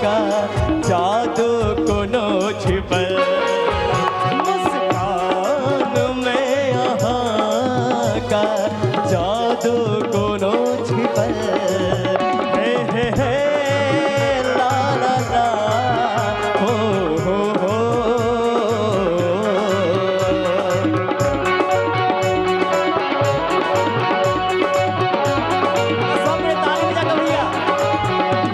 का जादू कोनो छिपल मुस्कान में यहाँ का जादू कोनो छिपल हे ला ला ला हो सबने ताली बजा के भैया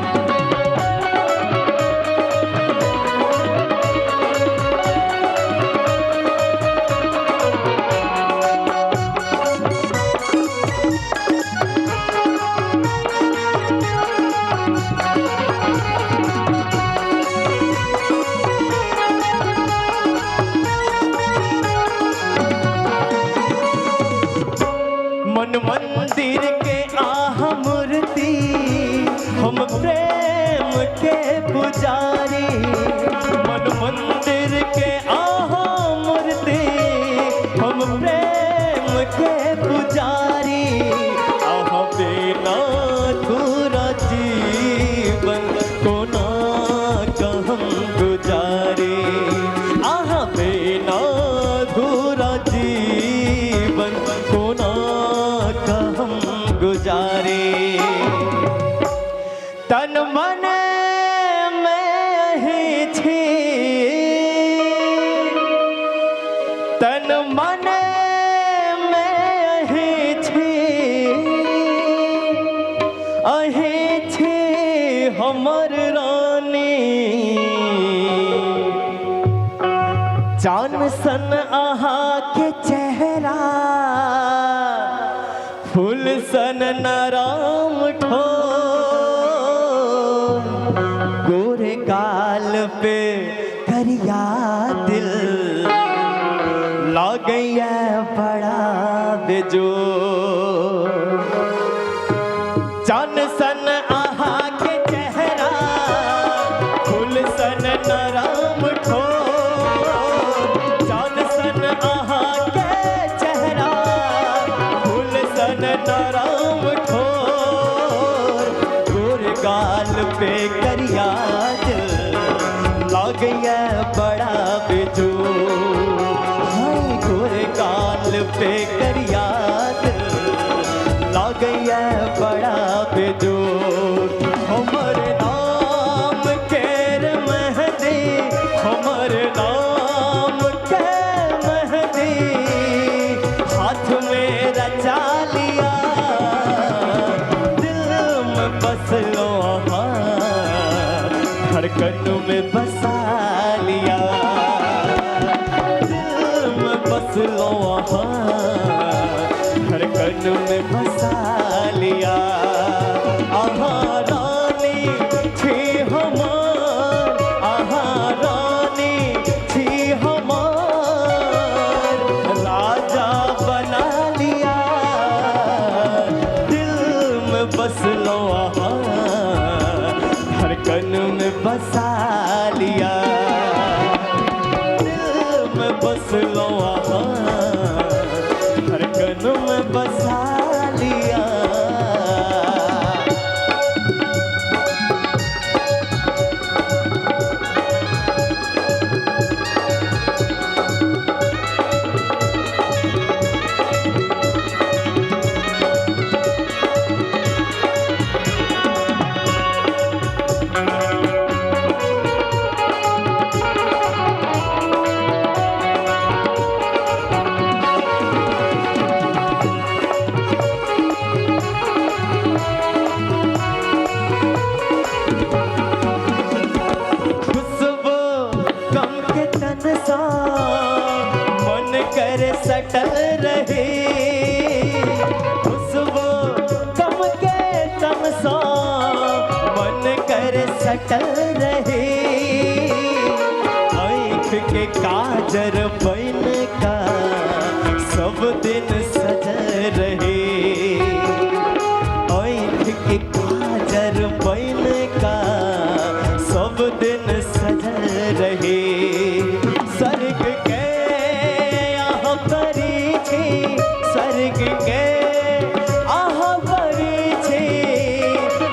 मन मंदिर के आह मूर्ति हम प्रेम के पुजारी मन मंदिर के आह मूर्ति हम प्रेम के पुजारी आह बिना पूरा जीवन कोना कहम गुजारी आह बिना पूरा जीवन कोना कहम गुजारे तन मन में ही छी तन मन में ही छी अही छी हमर रानी जान सन आहा के चेहरा फूल सन नराम ठो गोरे गाल पे करिया दिल लागैया बड़ा बेजोर जान सन आहा के चेहरा फूल सन नराम ठो जान सन आहा के चेहरा फूल सन नराम ठोर गोर गाल पे करिया दिल लागैया बड़ा बेजोर हाय गोर गाल पे करिया दिल लागैया बड़ा बेजोर हमर नाम केर मेहंदी हमर नाम के मेहंदी हाथ में रचा लिया दिल में बस लो धड़कन में बसा लिया दिल में बस लो धड़कन में बसा लिया आहा रानी थी हमार आहा रानी थी हमार राजा बना लिया दिल में बस लो आहा धड़कन में बसा लिया दिल में बस लो आहा धड़कन में बसा लिया सटल रहे खुशबू कम के तम सा मन कर सटल रहे आँख के काजर बन का सब दिन सजल रहे आँख के काजर बन का सब दिन सजल रहे स्वर्ग के स्वर्ग के आह बरी छे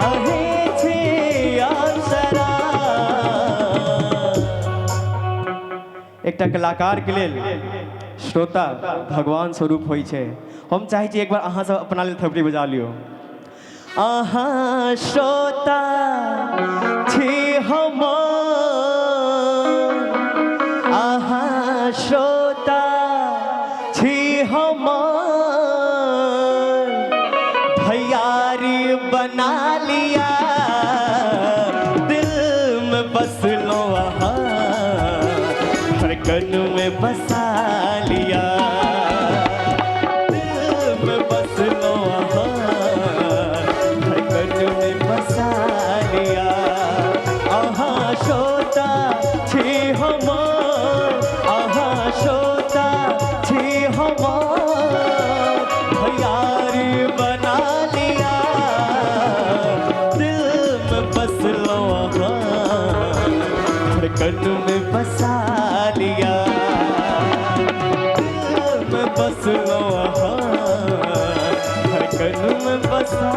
अहे छे अप्सरा एकटा कलाकार के लेल श्रोता भगवान स्वरूप होइ छै। हम चाहै छी एक बार अहाँ सब अपना लेल थपड़ी बजा लियो। अहाँ श्रोता छी हमर, अहाँ श्रोता छी हमर, भैयारी बना लिया दिल में बसलो अहाँ, धड़कन में बसा लिया दिल में बसलो अहाँ, धड़कन में बसा लिया। अहाँ श्रोता छी हमर, अहाँ श्रोता छी हमर, भैयारी बना लिया दिल में बसलो अहाँ, धड़कन में बसा लिया दिल में बसलो अहाँ, धड़कन में बसा